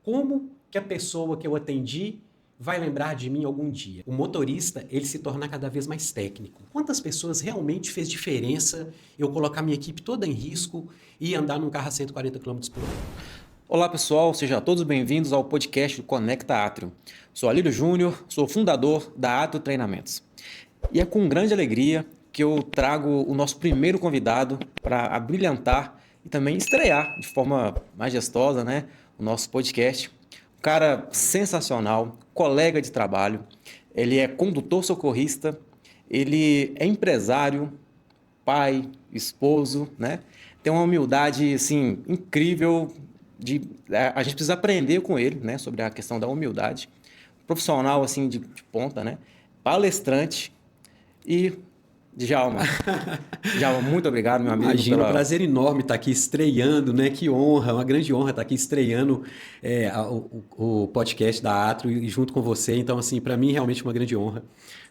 como que a pessoa que eu atendi vai lembrar de mim algum dia? O motorista, ele se torna cada vez mais técnico. Quantas pessoas realmente fez diferença eu colocar minha equipe toda em risco e andar num carro a 140 km por hora? Olá pessoal, sejam todos bem-vindos ao podcast do Conecta Atrio. Sou Alírio Júnior, sou fundador da Atrio Treinamentos. E é com grande alegria que eu trago o nosso primeiro convidado para abrilhantar e também estrear de forma majestosa, o nosso podcast. Um cara sensacional, colega de trabalho, ele é condutor socorrista, ele é empresário, pai, esposo, Tem uma humildade assim, incrível. A gente precisa aprender com ele, sobre a questão da humildade. Profissional assim de ponta, palestrante e Djalma. Djalma, muito obrigado, meu amigo. Imagina, um prazer enorme estar aqui estreando, Que honra, uma grande honra estar aqui estreando o podcast da Atrio e junto com você. Então, assim, para mim, realmente uma grande honra.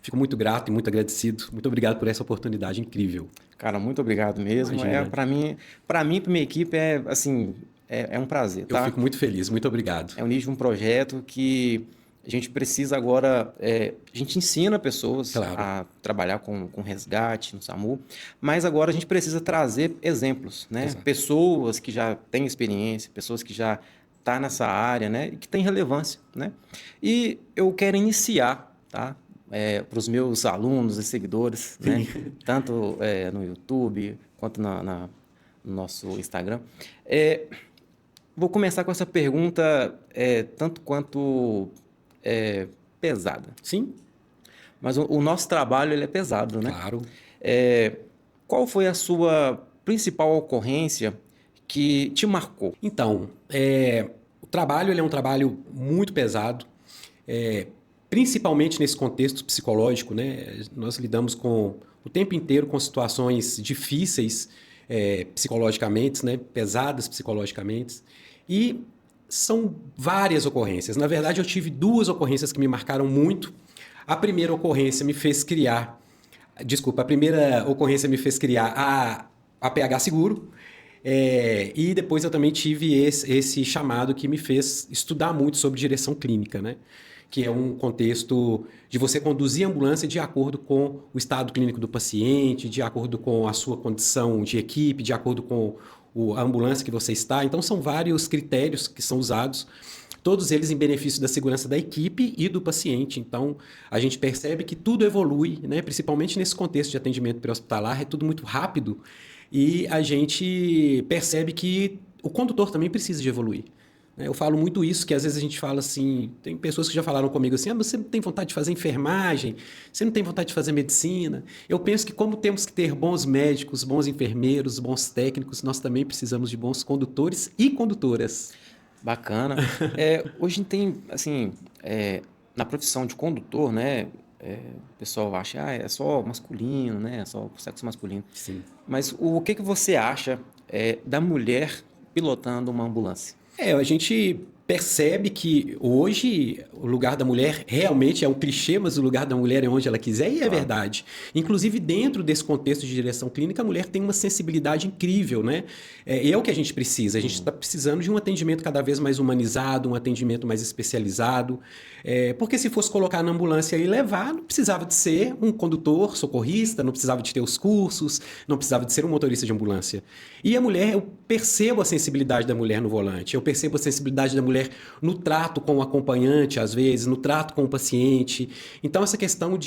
Fico muito grato e muito agradecido. Muito obrigado por essa oportunidade incrível. Cara, muito obrigado mesmo. Para mim, para minha equipe, é um prazer, tá? Eu fico muito feliz, muito obrigado. É o início de um projeto que a gente precisa agora... a gente ensina pessoas a trabalhar com resgate no SAMU, mas agora a gente precisa trazer exemplos, Pessoas que já têm experiência, pessoas que já estão nessa área, e que têm relevância, E eu quero iniciar, tá? Para os meus alunos e seguidores, tanto no YouTube quanto no nosso Instagram. Vou começar com essa pergunta tanto quanto pesada. Sim. Mas o nosso trabalho ele é pesado, Claro. Qual foi a sua principal ocorrência que te marcou? Então, o trabalho ele é um trabalho muito pesado, principalmente nesse contexto psicológico, Nós lidamos o tempo inteiro com situações difíceis psicologicamente, pesadas psicologicamente, e são várias ocorrências. Na verdade, eu tive duas ocorrências que me marcaram muito. A primeira ocorrência me fez criar a PH Seguro, e depois eu também tive esse chamado que me fez estudar muito sobre direção clínica, Que é um contexto de você conduzir a ambulância de acordo com o estado clínico do paciente, de acordo com a sua condição de equipe, de acordo com a ambulância que você está. Então, são vários critérios que são usados, todos eles em benefício da segurança da equipe e do paciente. Então, a gente percebe que tudo evolui, principalmente nesse contexto de atendimento pré-hospitalar, é tudo muito rápido, e a gente percebe que o condutor também precisa de evoluir. Eu falo muito isso, que às vezes a gente fala assim, tem pessoas que já falaram comigo assim, você não tem vontade de fazer enfermagem, você não tem vontade de fazer medicina. Eu penso que como temos que ter bons médicos, bons enfermeiros, bons técnicos, nós também precisamos de bons condutores e condutoras. Bacana. Hoje tem, assim, na profissão de condutor, o pessoal acha, é só masculino, é só sexo masculino. Sim. Mas o que você acha da mulher pilotando uma ambulância? A gente percebe que hoje o lugar da mulher realmente é um clichê, mas o lugar da mulher é onde ela quiser, e é verdade. Inclusive, dentro desse contexto de direção clínica, a mulher tem uma sensibilidade incrível, E é o que a gente precisa. A gente está precisando de um atendimento cada vez mais humanizado, um atendimento mais especializado. Porque se fosse colocar na ambulância e levar, não precisava de ser um condutor, socorrista, não precisava de ter os cursos, não precisava de ser um motorista de ambulância. E a mulher, eu percebo a sensibilidade da mulher no volante, eu percebo a sensibilidade da mulher no trato com o acompanhante, às vezes, no trato com o paciente. Então, essa questão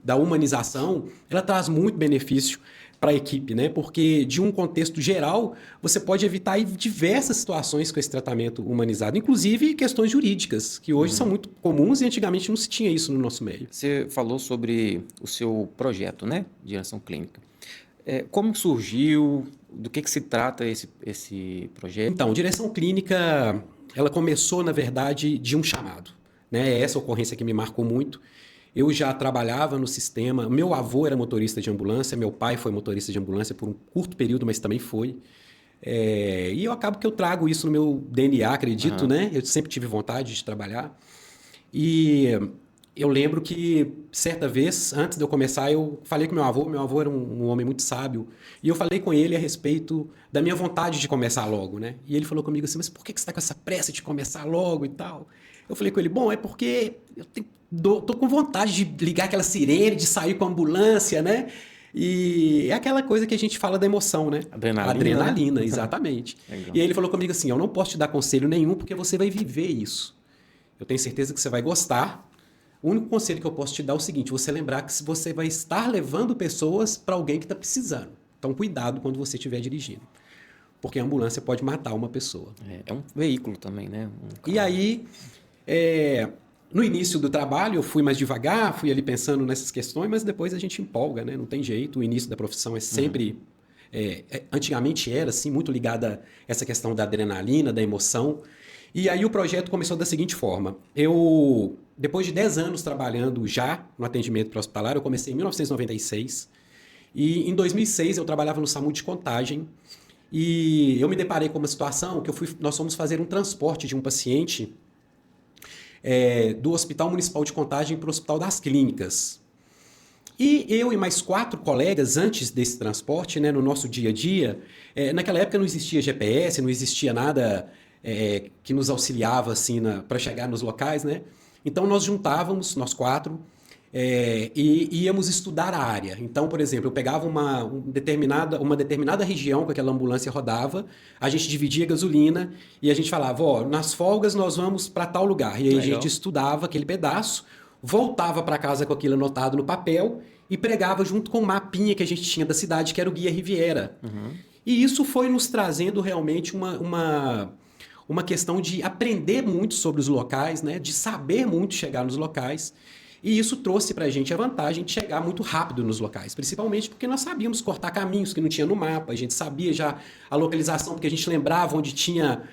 da humanização, ela traz muito benefício para a equipe, Porque, de um contexto geral, você pode evitar diversas situações com esse tratamento humanizado, inclusive questões jurídicas, que hoje são muito comuns e antigamente não se tinha isso no nosso meio. Você falou sobre o seu projeto, Direção Clínica. Como surgiu? Do que se trata esse projeto? Então, Direção Clínica, ela começou, na verdade, de um chamado. Essa ocorrência que me marcou muito. Eu já trabalhava no sistema, meu avô era motorista de ambulância, meu pai foi motorista de ambulância por um curto período, mas também foi. E eu acabo que eu trago isso no meu DNA, acredito, Eu sempre tive vontade de trabalhar. E eu lembro que, certa vez, antes de eu começar, eu falei com meu avô era um homem muito sábio, e eu falei com ele a respeito da minha vontade de começar logo, né? E ele falou comigo assim, mas por que você está com essa pressa de começar logo e tal? Eu falei com ele, bom, é porque tô com vontade de ligar aquela sirene, de sair com a ambulância, né? E é aquela coisa que a gente fala da emoção, né? Adrenalina, né? Exatamente. E aí ele falou comigo assim, eu não posso te dar conselho nenhum porque você vai viver isso. Eu tenho certeza que você vai gostar. O único conselho que eu posso te dar é o seguinte, você lembrar que você vai estar levando pessoas para alguém que está precisando. Então, cuidado quando você estiver dirigindo. Porque a ambulância pode matar uma pessoa. É um veículo também, né? E aí, no início do trabalho, eu fui mais devagar, fui ali pensando nessas questões, mas depois a gente empolga, né? Não tem jeito, o início da profissão é sempre... antigamente era, assim, muito ligada a essa questão da adrenalina, da emoção. E aí o projeto começou da seguinte forma. Depois de 10 anos trabalhando já no atendimento pré-hospitalar, eu comecei em 1996. E em 2006 eu trabalhava no SAMU de Contagem. E eu me deparei com uma situação que nós fomos fazer um transporte de um paciente do Hospital Municipal de Contagem para o Hospital das Clínicas. E eu e mais 4 colegas, antes desse transporte, né, no nosso dia a dia, naquela época não existia GPS, não existia nada... que nos auxiliava assim para chegar nos locais, né? Então nós juntávamos, nós 4, e íamos estudar a área. Então, por exemplo, eu pegava uma determinada região que aquela ambulância rodava, a gente dividia a gasolina e a gente falava, nas folgas nós vamos para tal lugar. E aí a gente estudava aquele pedaço, voltava para casa com aquilo anotado no papel e pregava junto com o mapinha que a gente tinha da cidade, que era o Guia Riviera. Uhum. E isso foi nos trazendo realmente uma questão de aprender muito sobre os locais, né? De saber muito chegar nos locais. E isso trouxe para a gente a vantagem de chegar muito rápido nos locais, principalmente porque nós sabíamos cortar caminhos que não tinha no mapa, a gente sabia já a localização, porque a gente lembrava onde tinha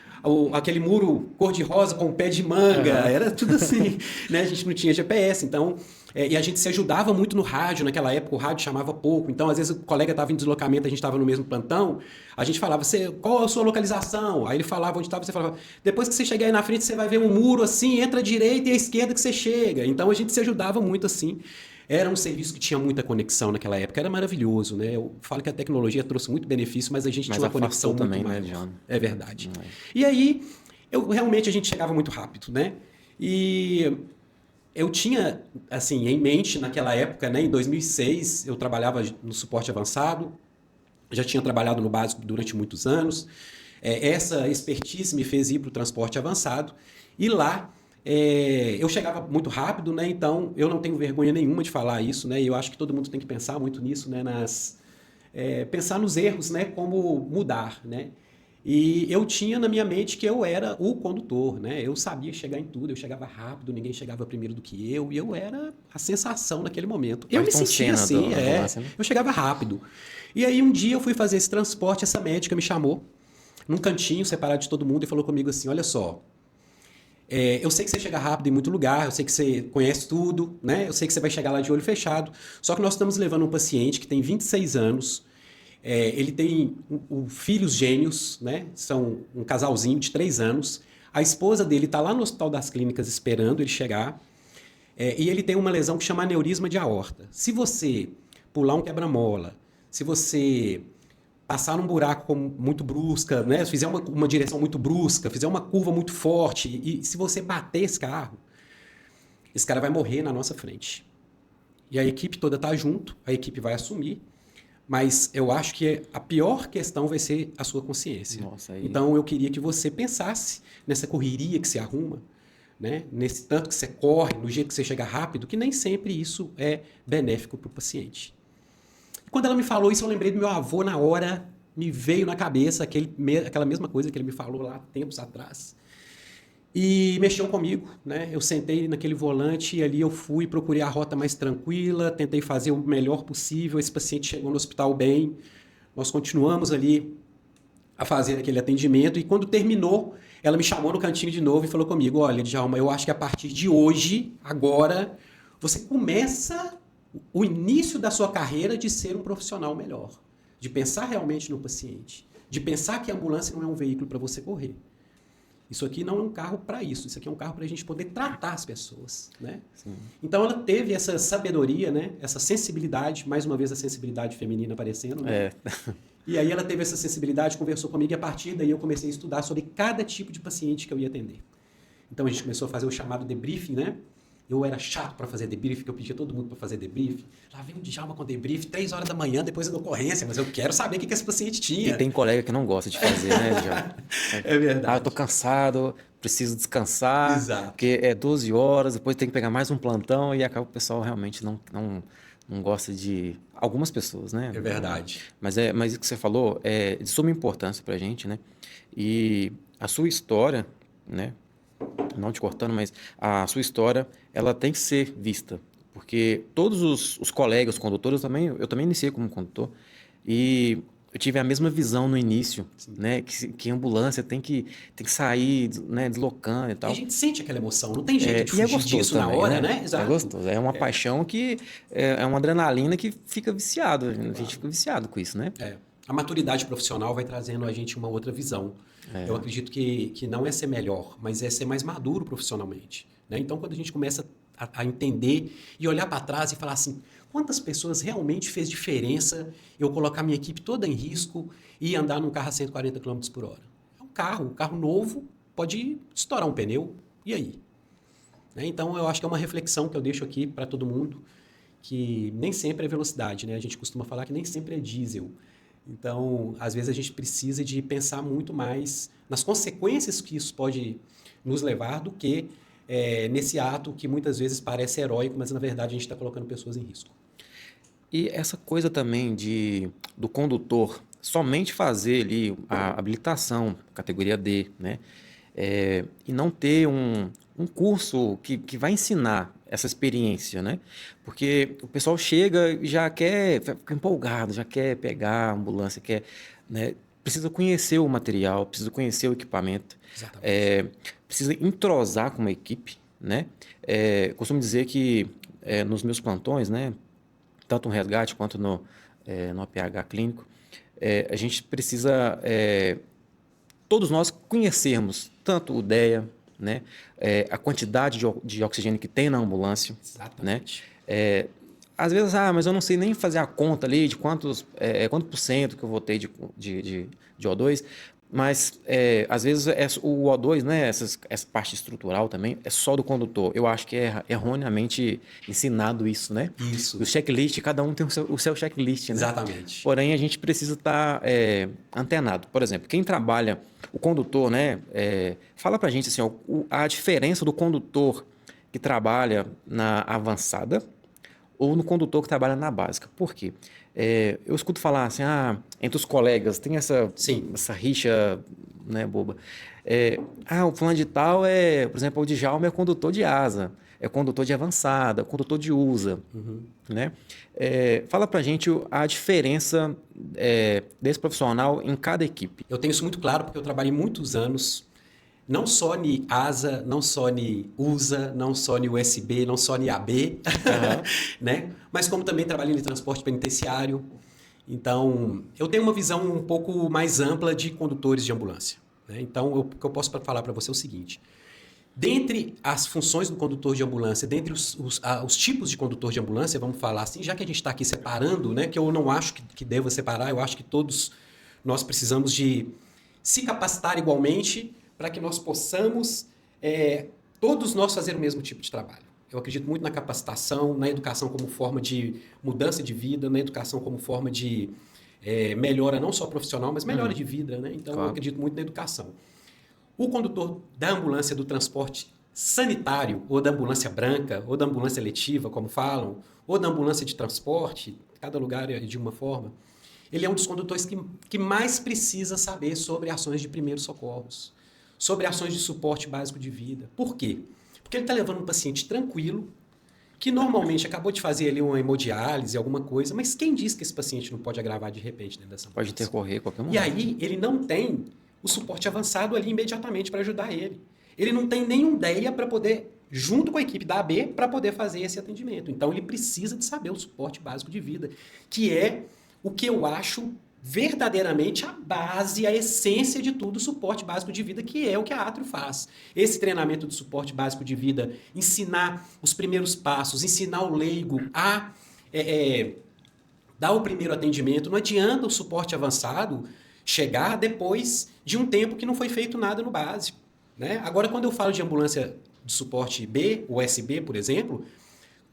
aquele muro cor-de-rosa com pé de manga, era tudo assim, né? A gente não tinha GPS, então... e a gente se ajudava muito no rádio, naquela época o rádio chamava pouco, então às vezes o colega estava em deslocamento, a gente estava no mesmo plantão, a gente falava, qual é a sua localização? Aí ele falava onde estava, você falava, depois que você chegar aí na frente você vai ver um muro assim, entra à direita e à esquerda que você chega. Então a gente se ajudava muito assim. Era um serviço que tinha muita conexão naquela época, era maravilhoso, né? Eu falo que a tecnologia trouxe muito benefício, mas a gente tinha uma conexão muito também, maior. Né, John? É verdade. E aí, realmente a gente chegava muito rápido, né? E eu tinha, assim, em mente naquela época, né? Em 2006, eu trabalhava no suporte avançado, já tinha trabalhado no básico durante muitos anos. Essa expertise me fez ir para o transporte avançado e lá eu chegava muito rápido, né? Então eu não tenho vergonha nenhuma de falar isso, né? E eu acho que todo mundo tem que pensar muito nisso, né? Pensar nos erros, né? Como mudar, né? E eu tinha na minha mente que eu era o condutor, né? Eu sabia chegar em tudo, eu chegava rápido, ninguém chegava primeiro do que eu, e eu era a sensação naquele momento. Eu me sentia assim, eu chegava rápido. E aí um dia eu fui fazer esse transporte, essa médica me chamou num cantinho separado de todo mundo e falou comigo assim, olha só, eu sei que você chega rápido em muito lugar, eu sei que você conhece tudo, né? Eu sei que você vai chegar lá de olho fechado, só que nós estamos levando um paciente que tem 26 anos, ele tem filhos gêmeos, né? São um casalzinho de 3 anos, a esposa dele está lá no Hospital das Clínicas esperando ele chegar, e ele tem uma lesão que chama aneurisma de aorta. Se você pular um quebra-mola, se você passar num buraco muito brusca, né? Se fizer uma direção muito brusca, fizer uma curva muito forte, e se você bater esse cara vai morrer na nossa frente. E a equipe toda está junto, a equipe vai assumir, mas eu acho que a pior questão vai ser a sua consciência. Nossa, aí... Então eu queria que você pensasse nessa correria que você arruma, né? Nesse tanto que você corre, no jeito que você chega rápido, que nem sempre isso é benéfico para o paciente. Quando ela me falou isso, eu lembrei do meu avô na hora, me veio na cabeça aquela mesma coisa que ele me falou lá tempos atrás. E mexeu comigo, né? Eu sentei naquele volante e ali eu fui, procurei a rota mais tranquila, tentei fazer o melhor possível. Esse paciente chegou no hospital bem, nós continuamos ali a fazer aquele atendimento e quando terminou, ela me chamou no cantinho de novo e falou comigo, olha, Djalma, eu acho que a partir de hoje, agora, você começa o início da sua carreira de ser um profissional melhor, de pensar realmente no paciente, de pensar que a ambulância não é um veículo para você correr. Isso aqui não é um carro para isso. Isso aqui é um carro para a gente poder tratar as pessoas, né? Sim. Então ela teve essa sabedoria, né? Essa sensibilidade, mais uma vez a sensibilidade feminina aparecendo, né? É. E aí ela teve essa sensibilidade, conversou comigo e a partir daí eu comecei a estudar sobre cada tipo de paciente que eu ia atender. Então a gente começou a fazer o chamado debriefing, né? Eu era chato para fazer debriefing, que eu pedia todo mundo para fazer debriefing. Lá vem o Djalma com debriefing, 3 horas da manhã, depois da ocorrência, mas eu quero saber o que esse paciente tinha. E tem colega que não gosta de fazer, né, Djalma? É verdade. Ah, eu tô cansado, preciso descansar. Exato. Porque é 12 horas, depois tem que pegar mais um plantão e acaba o pessoal realmente não gosta de... Algumas pessoas, né? É verdade. Mas isso que você falou é de suma importância pra gente, né? E a sua história, né? Não te cortando, mas a sua história, ela tem que ser vista. Porque todos os colegas condutores, eu também iniciei como condutor, e eu tive a mesma visão no início, né? Que a ambulância tem que sair, né? Deslocando e tal. E a gente sente aquela emoção, não tem jeito de E é fugir gostoso disso também, na hora, né? É gostoso. É uma paixão que é uma adrenalina que fica viciado. A gente fica viciado com isso, né? A maturidade profissional vai trazendo a gente uma outra visão. Eu acredito que não é ser melhor, mas é ser mais maduro profissionalmente, né? Então, quando a gente começa a entender e olhar para trás e falar assim, quantas pessoas realmente fez diferença eu colocar minha equipe toda em risco e andar num carro a 140 km por hora? É um carro novo, pode estourar um pneu, e aí? Né? Então, eu acho que é uma reflexão que eu deixo aqui para todo mundo, que nem sempre é velocidade, né? A gente costuma falar que nem sempre é diesel. Então, às vezes a gente precisa de pensar muito mais nas consequências que isso pode nos levar do que nesse ato que muitas vezes parece heróico, mas na verdade a gente está colocando pessoas em risco. E essa coisa também do condutor somente fazer ali a habilitação, categoria D, né? E não ter um curso que vai ensinar essa experiência, né? Porque o pessoal chega e já quer, fica empolgado, já quer pegar a ambulância, quer, né? Precisa conhecer o material, precisa conhecer o equipamento, precisa entrosar com uma equipe, né? Costumo dizer que nos meus plantões, né? Tanto no resgate quanto no APH clínico, a gente precisa, todos nós conhecermos tanto o DEA, né, a quantidade de oxigênio que tem na ambulância. Exatamente. Né? Às vezes, mas eu não sei nem fazer a conta ali de quanto por cento que eu vou ter de O2, mas às vezes o O2, né, essa parte estrutural também, é só do condutor. Eu acho que é erroneamente ensinado isso, né? Isso. O checklist, cada um tem o seu checklist, né? Exatamente. Porém, a gente precisa estar antenado. Por exemplo, quem trabalha, o condutor, né? Fala pra gente assim, a diferença do condutor que trabalha na avançada ou no condutor que trabalha na básica. Por quê? Eu escuto falar assim, entre os colegas tem essa rixa, né, boba. O fulano de tal por exemplo, o Djalma é condutor de asa, é condutor de avançada, condutor de USA. Né? Fala pra gente a diferença desse profissional em cada equipe. Eu tenho isso muito claro porque eu trabalhei muitos anos não só ni ASA, não só ni USA, não só ni USB, não só ni AB, né? Mas como também trabalhei em transporte penitenciário. Então, eu tenho uma visão um pouco mais ampla de condutores de ambulância. Né? Então, o que eu posso falar para você é o seguinte. Dentre as funções do condutor de ambulância, dentre os tipos de condutor de ambulância, vamos falar assim, já que a gente está aqui separando, né, que eu não acho que deva separar, eu acho que todos nós precisamos de se capacitar igualmente para que nós possamos, todos nós, fazer o mesmo tipo de trabalho. Eu acredito muito na capacitação, na educação como forma de mudança de vida, na educação como forma de melhora não só profissional, mas melhora de vida. Né? Então, eu acredito muito na educação. O condutor da ambulância do transporte sanitário, ou da ambulância branca, ou da ambulância letiva, como falam, ou da ambulância de transporte, cada lugar é de uma forma, ele é um dos condutores que mais precisa saber sobre ações de primeiros socorros, sobre ações de suporte básico de vida. Por quê? Porque ele está levando um paciente tranquilo, que normalmente acabou de fazer ali uma hemodiálise, alguma coisa, mas quem diz que esse paciente não pode agravar de repente dentro dessa ambulância? Pode intercorrer qualquer momento. E aí ele não tem o suporte avançado ali imediatamente para ajudar ele. Ele não tem nenhum DEA para poder, junto com a equipe da AB, para poder fazer esse atendimento. Então ele precisa de saber o suporte básico de vida, que é o que eu acho verdadeiramente a base, a essência de tudo, o suporte básico de vida, que é o que a Atrio faz. Esse treinamento de suporte básico de vida, ensinar os primeiros passos, ensinar o leigo a dar o primeiro atendimento. Não adianta o suporte avançado chegar depois de um tempo que não foi feito nada no básico, né? Agora, quando eu falo de ambulância de suporte B, o USB, por exemplo,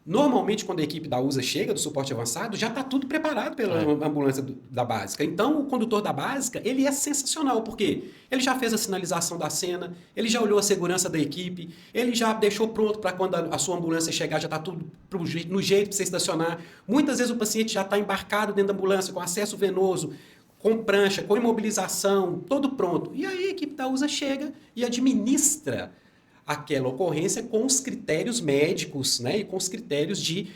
normalmente, quando a equipe da USA chega do suporte avançado, já está tudo preparado pela ambulância da básica. Então, o condutor da básica, ele é sensacional, porque ele já fez a sinalização da cena, ele já olhou a segurança da equipe, ele já deixou pronto para quando a sua ambulância chegar, já está tudo no jeito para você estacionar. Muitas vezes o paciente já está embarcado dentro da ambulância, com acesso venoso, com prancha, com imobilização, todo pronto. E aí a equipe da USA chega e administra aquela ocorrência com os critérios médicos, né, e com os critérios de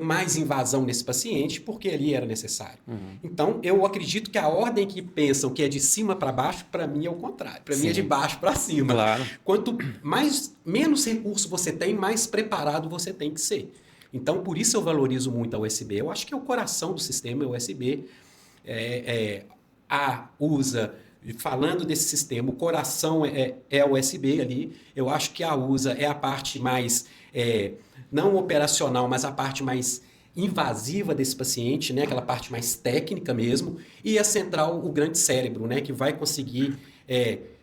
mais invasão nesse paciente, porque ali era necessário. Então, eu acredito que a ordem que pensam que é de cima para baixo, para mim é o contrário. Para mim é de baixo para cima. Claro. Quanto menos recurso você tem, mais preparado você tem que ser. Então, por isso eu valorizo muito a USB. Eu acho que é o coração do sistema, é o USB. A USA, falando desse sistema, o coração é o USB ali. Eu acho que a USA é a parte mais, não operacional, mas a parte mais invasiva desse paciente, né? Aquela parte mais técnica mesmo. E a central, o grande cérebro, né? Que vai conseguir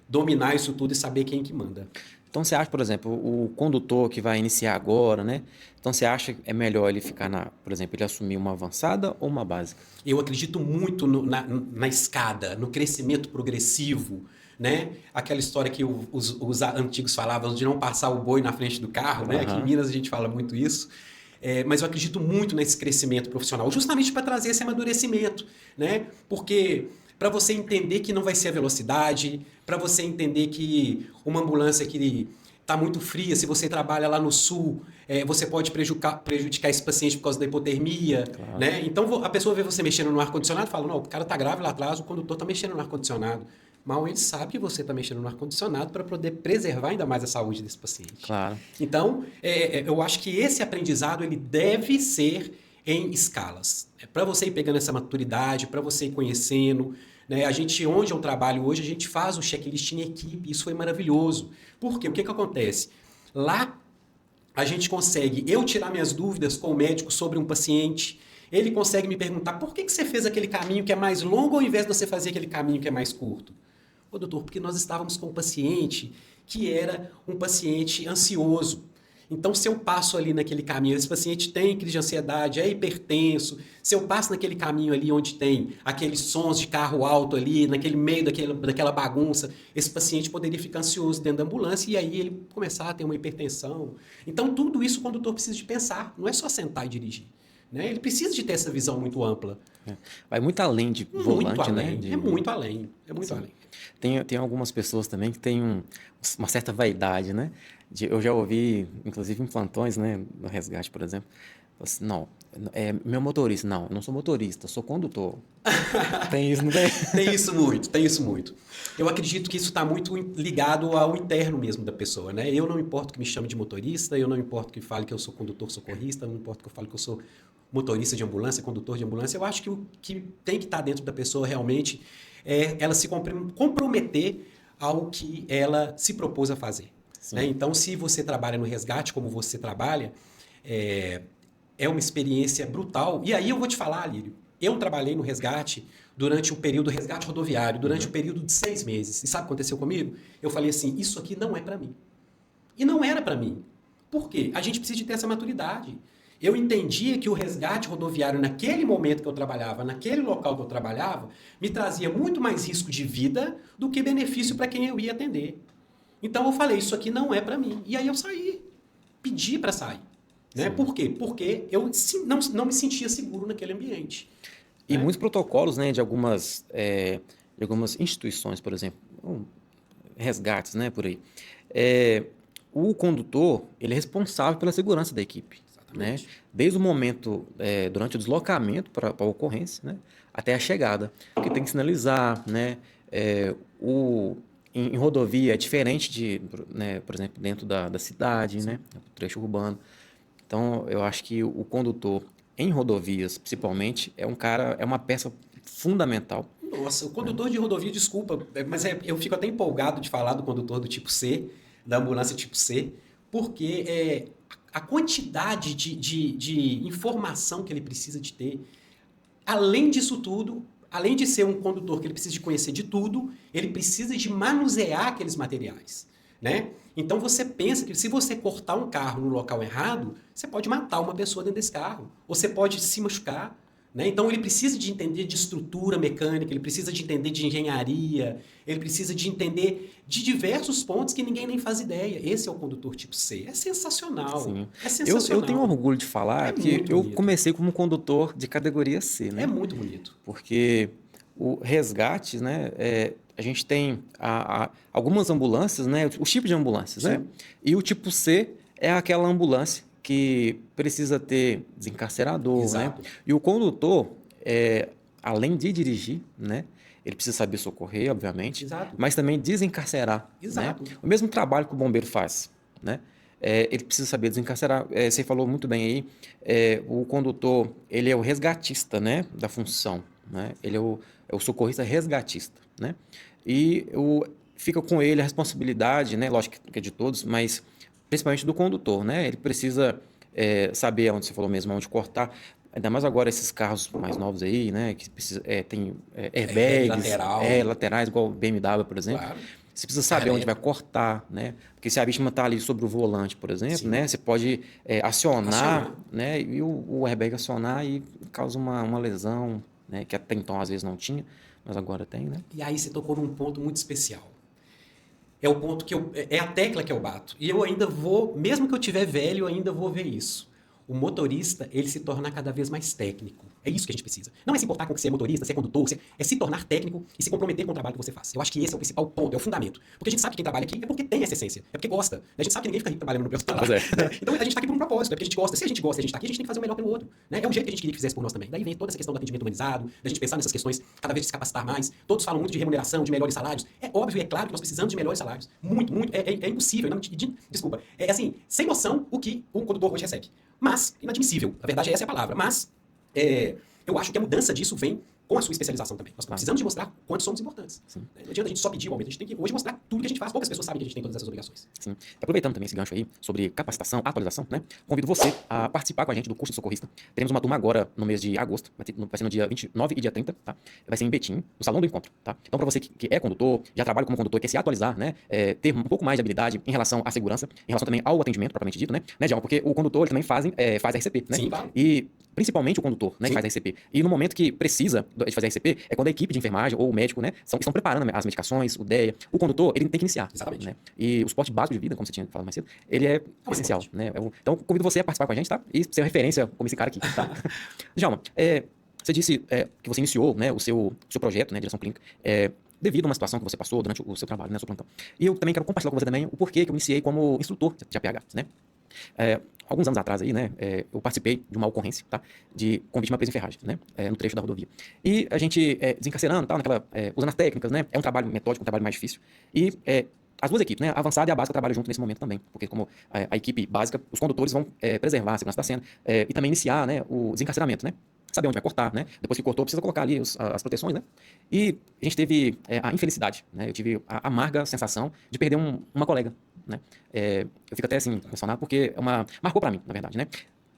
dominar isso tudo e saber quem que manda. Então, você acha, por exemplo, o condutor que vai iniciar agora, né? Então, você acha que é melhor ele ficar, por exemplo, ele assumir uma avançada ou uma básica? Eu acredito muito na escada, no crescimento progressivo, né? Aquela história que os antigos falavam de não passar o boi na frente do carro, né? Aqui em Minas a gente fala muito isso. Mas eu acredito muito nesse crescimento profissional, justamente para trazer esse amadurecimento, né? Porque para você entender que não vai ser a velocidade, para você entender que uma ambulância que está muito fria, se você trabalha lá no sul, você pode prejudicar esse paciente por causa da hipotermia, claro, né? Então a pessoa vê você mexendo no ar-condicionado e fala, não, o cara está grave lá atrás, o condutor está mexendo no ar-condicionado. Mal ele sabe que você está mexendo no ar-condicionado para poder preservar ainda mais a saúde desse paciente. Claro. Então, eu acho que esse aprendizado ele deve ser em escalas. Para você ir pegando essa maturidade, para você ir conhecendo, né? Onde eu trabalho hoje, a gente faz o checklist em equipe, isso foi maravilhoso. Por quê? O que acontece? Lá, a gente consegue eu tirar minhas dúvidas com o médico sobre um paciente, ele consegue me perguntar por que você fez aquele caminho que é mais longo ao invés de você fazer aquele caminho que é mais curto? Ô, doutor, porque nós estávamos com um paciente que era um paciente ansioso. Então, se eu passo ali naquele caminho, esse paciente tem crise de ansiedade, é hipertenso, se eu passo naquele caminho ali onde tem aqueles sons de carro alto ali, naquele meio daquela bagunça, esse paciente poderia ficar ansioso dentro da ambulância e aí ele começar a ter uma hipertensão. Então, tudo isso o condutor precisa de pensar, não é só sentar e dirigir. Né? Ele precisa de ter essa visão muito ampla. Vai muito além de volante, muito além, né? É muito além, é muito além. Tem algumas pessoas também que têm uma certa vaidade, né? Eu já ouvi, inclusive em plantões, né, no resgate, por exemplo, assim, não, meu motorista. Não, eu não sou motorista, sou condutor. Tem isso, não tem? Tem isso muito. Eu acredito que isso está muito ligado ao interno mesmo da pessoa, né? Eu não importo que me chame de motorista, eu não importo que fale que eu sou condutor socorrista, não importa que eu fale que eu sou motorista de ambulância, condutor de ambulância. Eu acho que o que tem que estar dentro da pessoa realmente é ela se comprometer ao que ela se propôs a fazer. Né? Então, se você trabalha no resgate, como você trabalha, é uma experiência brutal. E aí eu vou te falar, Lírio, eu trabalhei no resgate durante o período resgate rodoviário, durante o período de 6 meses. E sabe o que aconteceu comigo? Eu falei assim, isso aqui não é para mim. E não era para mim. Por quê? A gente precisa de ter essa maturidade. Eu entendia que o resgate rodoviário, naquele momento que eu trabalhava, naquele local que eu trabalhava, me trazia muito mais risco de vida do que benefício para quem eu ia atender. Então eu falei, isso aqui não é para mim. E aí eu saí, pedi para sair. Né? Por quê? Porque eu não me sentia seguro naquele ambiente. E né? Muitos protocolos, né, de algumas instituições, por exemplo, resgates, né, por aí. O condutor, ele é responsável pela segurança da equipe. Né? Desde o momento, durante o deslocamento para a ocorrência, né, até a chegada. Porque tem que sinalizar, né, em rodovia é diferente né, por exemplo, dentro da cidade, né, trecho urbano. Então, eu acho que o condutor em rodovias, principalmente, é uma peça fundamental. Nossa, o condutor de rodovia, desculpa, mas eu fico até empolgado de falar do condutor do tipo C, da ambulância tipo C, porque a quantidade de informação que ele precisa de ter, além disso tudo, além de ser um condutor que ele precisa de conhecer de tudo, ele precisa de manusear aqueles materiais, né? Então você pensa que se você cortar um carro no local errado, você pode matar uma pessoa dentro desse carro, ou você pode se machucar, né? Então ele precisa de entender de estrutura mecânica, ele precisa de entender de engenharia, ele precisa de entender de diversos pontos que ninguém nem faz ideia. Esse é o condutor tipo C. É sensacional. Sim. É sensacional. Eu tenho orgulho de falar que eu bonito. comecei como condutor de categoria C, né? É muito bonito. Porque o resgate, né? A gente tem algumas ambulâncias, né? Os tipos de ambulâncias, né? E o tipo C é aquela ambulância que precisa ter desencarcerador, Exato. né? E o condutor, além de dirigir, né? Ele precisa saber socorrer, obviamente, Exato. mas também desencarcerar. Exato. Né? O mesmo trabalho que o bombeiro faz, né? Ele precisa saber desencarcerar. Você falou muito bem aí, o condutor, ele é o resgatista, né? Da função, né? Ele é o socorrista resgatista, né? E fica com ele a responsabilidade, né? Lógico que é de todos, mas principalmente do condutor, né? Ele precisa saber onde você falou mesmo, onde cortar. Ainda mais agora esses carros mais novos aí, né? Que precisa, tem airbags, lateral. Laterais, igual o BMW, por exemplo. Claro. Você precisa saber onde vai cortar, né? Porque se a vítima está ali sobre o volante, por exemplo, né? Você pode acionar, né? E o airbag acionar e causa uma lesão, né? Que até então às vezes não tinha, mas agora tem, né? E aí você tocou num ponto muito especial. É o ponto é a tecla que eu bato. E eu ainda vou, mesmo que eu tiver velho, eu ainda vou ver isso. O motorista, ele se torna cada vez mais técnico. É isso que a gente precisa. Não é se importar com que você é motorista, se é condutor, é se tornar técnico e se comprometer com o trabalho que você faz. Eu acho que esse é o principal ponto, é o fundamento. Porque a gente sabe que quem trabalha aqui é porque tem essa essência, é porque gosta. A gente sabe que ninguém fica rico trabalhando no propósito. Então a gente está aqui por um propósito, é porque a gente gosta. Se a gente gosta e a gente está aqui, a gente tem que fazer o melhor pelo outro. Né? É o jeito que a gente queria que fizesse por nós também. Daí vem toda essa questão do atendimento humanizado, da gente pensar nessas questões, cada vez de se capacitar mais. Todos falam muito de remuneração, de melhores salários. É óbvio e é claro que nós precisamos de melhores salários. Muito, muito. É impossível. Desculpa. É assim, sem noção o que o condutor hoje recebe. Mas, inadmissível. Na verdade, essa é a palavra. Mas, eu acho que a mudança disso vem com a sua especialização também. Nós precisamos de mostrar quanto somos importantes. Sim. Não adianta a gente só pedir o aumento. A gente tem que hoje mostrar tudo que a gente faz. Poucas pessoas sabem que a gente tem todas essas obrigações. Sim. Aproveitando também esse gancho aí sobre capacitação, atualização, né? Convido você a participar com a gente do curso de socorrista. Teremos uma turma agora no mês de agosto. Vai ser no dia 29 e dia 30, tá? Vai ser em Betim, no Salão do Encontro, tá? Então, para você que é condutor, já trabalha como condutor e quer se atualizar, né? Ter um pouco mais de habilidade em relação à segurança, em relação também ao atendimento, propriamente dito, né? Djalma? Porque o condutor, ele também faz RCP, né? Sim, claro. E principalmente o condutor, né, que faz a RCP. E no momento que precisa de fazer a RCP, é quando a equipe de enfermagem ou o médico, né, estão preparando as medicações, o DEA. O condutor, ele tem que iniciar. Exatamente. Né? E o suporte básico de vida, como você tinha falado mais cedo, ele é essencial. Né? Então, convido você a participar com a gente, tá? E ser referência como esse cara aqui, tá? Djalma, você disse que você iniciou, né, o seu projeto, né, direção clínica, devido a uma situação que você passou durante o seu trabalho, né, seu plantão. E eu também quero compartilhar com você também o porquê que eu iniciei como instrutor de APH, né? Alguns anos atrás aí, né, eu participei de uma ocorrência, tá, com vítima presa em ferragem, né, no trecho da rodovia. E a gente desencarcerando, tal, usando as técnicas, né, é um trabalho metódico, um trabalho mais difícil. E as duas equipes, né, a avançada e a básica, trabalham junto nesse momento também, porque como a equipe básica, os condutores vão preservar a segurança da cena e também iniciar, né, o desencarceramento, né, saber onde vai cortar, né, depois que cortou, precisa colocar ali as proteções, né, e a gente teve a infelicidade, né, eu tive a amarga sensação de perder uma colega, né, eu fico até assim, emocionado, porque marcou pra mim, na verdade, né,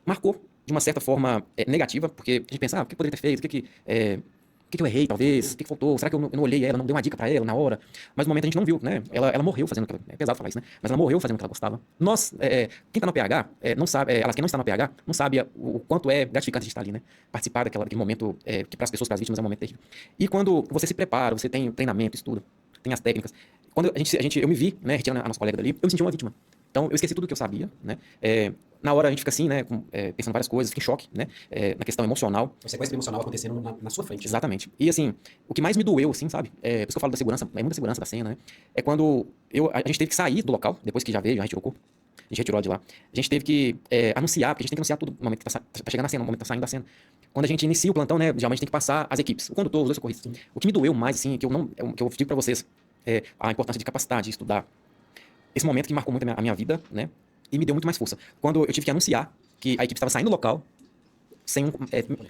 marcou de uma certa forma negativa, porque a gente pensa, o que eu poderia ter feito, o que eu errei, talvez, o que faltou, será que eu não olhei ela, não dei uma dica pra ela na hora, mas no momento a gente não viu, né, ela morreu fazendo o que ela, é pesado falar isso, né, mas ela morreu fazendo o que ela gostava. Nós, quem tá no PH, não sabe, quem não está no PH, não sabe o quanto é gratificante a gente estar ali, né, participar daquele momento, que para as pessoas, para as vítimas é um momento terrível. E quando você se prepara, você tem treinamento, estudo, tem as técnicas, quando eu me vi, né, retirando a nossa colega dali, eu me senti uma vítima. Então, eu esqueci tudo que eu sabia, né? Na hora a gente fica assim, né? Pensando várias coisas, fica em choque, né? Na questão emocional. O sequestro emocional acontecendo na sua frente. Exatamente. E assim, o que mais me doeu, assim, sabe? Por isso que eu falo da segurança, muita segurança da cena, né? É quando a gente teve que sair do local, depois que já veio, já retirou o corpo. A gente retirou de lá. A gente teve que anunciar, porque a gente tem que anunciar tudo no momento que tá chegando na cena, no momento que tá saindo da cena. Quando a gente inicia o plantão, né? Geralmente a gente tem que passar as equipes, o condutor, os dois socorristas. O que me doeu mais, assim, que eu digo pra vocês, a importância de capacitar, de estudar. Esse momento que marcou muito a minha vida, né? E me deu muito mais força. Quando eu tive que anunciar que a equipe estava saindo do local,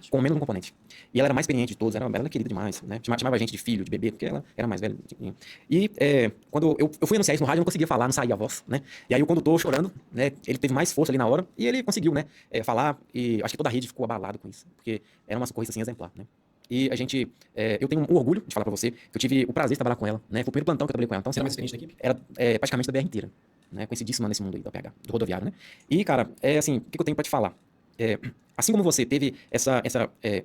com menos um componente. E ela era mais experiente de todos, ela era querida demais, né? Chamava a gente de filho, de bebê, porque ela era mais velha. E quando eu fui anunciar isso no rádio, eu não conseguia falar, não saía a voz, né? E aí o condutor chorando, né? Ele teve mais força ali na hora e ele conseguiu, né? Falar, e acho que toda a rede ficou abalada com isso, porque era uma corrida assim exemplar, né? E a gente, eu tenho um orgulho de falar pra você que eu tive o prazer de trabalhar com ela, né? Foi o primeiro plantão que eu trabalhei com ela. Então, Você era mais experiente da equipe? Era praticamente da BR inteira, né? Conhecidíssima nesse mundo aí da PH, do rodoviário, né? E, cara, assim, o que eu tenho pra te falar? Assim como você teve essa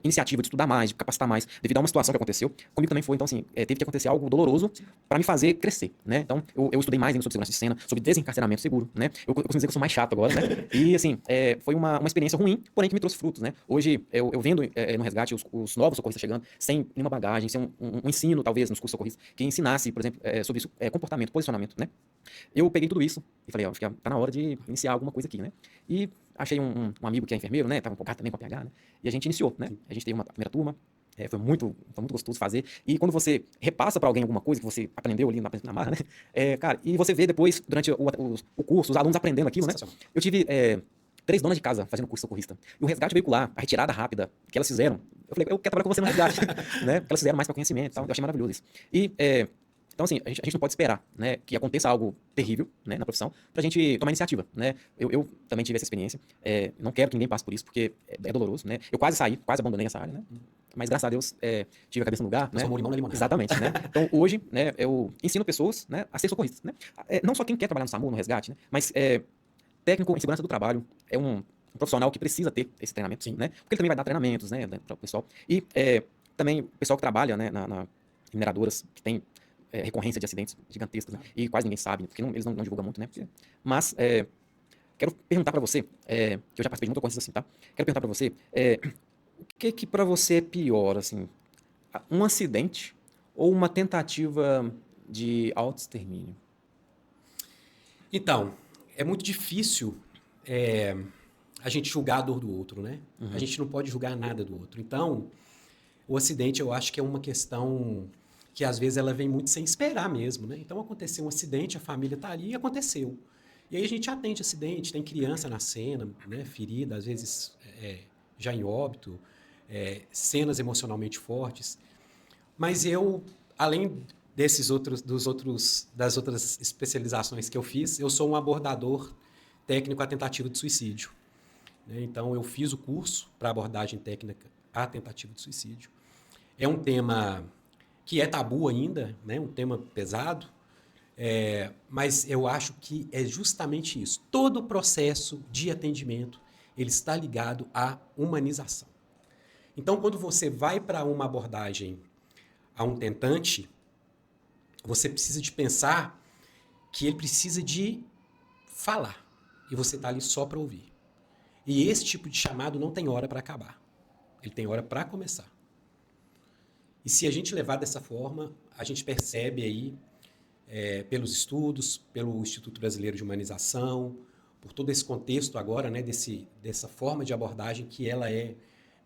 iniciativa de estudar mais, de capacitar mais, devido a uma situação que aconteceu, comigo também foi, então, assim, teve que acontecer algo doloroso para me fazer crescer, né? Então, eu estudei mais ainda sobre segurança de cena, sobre desencarceramento seguro, né? Eu costumo dizer que eu sou mais chato agora, né? E, assim, foi uma experiência ruim, porém que me trouxe frutos, né? Hoje, eu vendo no resgate os novos socorristas chegando, sem nenhuma bagagem, sem um ensino, talvez, nos cursos socorristas, que ensinasse, por exemplo, sobre isso, comportamento, posicionamento, né? Eu peguei tudo isso e falei, acho que tá na hora de iniciar alguma coisa aqui, né? E achei um amigo que é enfermeiro, né? Tava empolgado também com a PH, né? E a gente iniciou, né? A gente teve uma primeira turma, foi muito gostoso fazer. E quando você repassa para alguém alguma coisa que você aprendeu ali na marra, né? Cara, e você vê depois, durante o curso, os alunos aprendendo aquilo, né? Eu tive 3 donas de casa fazendo curso socorrista. E o resgate veicular, a retirada rápida que elas fizeram, eu falei, eu quero trabalhar com você no resgate, né? Porque elas fizeram mais para conhecimento e tal. Eu achei maravilhoso isso. E então, assim, a gente não pode esperar, né, que aconteça algo terrível, né, na profissão, pra gente tomar iniciativa, né? Eu também tive essa experiência, não quero que ninguém passe por isso, porque é doloroso, né? Eu quase abandonei essa área, né? Mas, graças a Deus, tive a cabeça no lugar, né? Exatamente, né? Então, hoje, né, eu ensino pessoas, né, a ser socorristas, né? Não só quem quer trabalhar no SAMU, no resgate, né? Mas técnico em segurança do trabalho é um profissional que precisa ter esse treinamento, sim, né? Porque ele também vai dar treinamentos, né, para o pessoal. E também o pessoal que trabalha, né, na mineradoras, que tem recorrência de acidentes gigantescos, né? E quase ninguém sabe, porque eles não divulgam muito, né? Mas quero perguntar para você, que eu já participei de muitas coisas assim, tá? Quero perguntar para você, o que para você é pior, assim, um acidente ou uma tentativa de autoextermínio? Então, é muito difícil a gente julgar a dor do outro, né? A gente não pode julgar nada do outro. Então, o acidente eu acho que é uma questão que às vezes ela vem muito sem esperar mesmo, né? Então aconteceu um acidente, a família tá ali e aconteceu. E aí a gente atende acidente, tem criança na cena, né? Ferida, às vezes já em óbito, cenas emocionalmente fortes. Mas eu, além das outras especializações que eu fiz, eu sou um abordador técnico à tentativa de suicídio, né? Então eu fiz o curso para abordagem técnica à tentativa de suicídio. É um tema que é tabu ainda, né? Um tema pesado, mas eu acho que é justamente isso. Todo o processo de atendimento ele está ligado à humanização. Então, quando você vai para uma abordagem a um tentante, você precisa de pensar que ele precisa de falar e você está ali só para ouvir. E esse tipo de chamado não tem hora para acabar, ele tem hora para começar. E se a gente levar dessa forma, a gente percebe aí, pelos estudos, pelo Instituto Brasileiro de Humanização, por todo esse contexto agora, né, dessa forma de abordagem, que ela é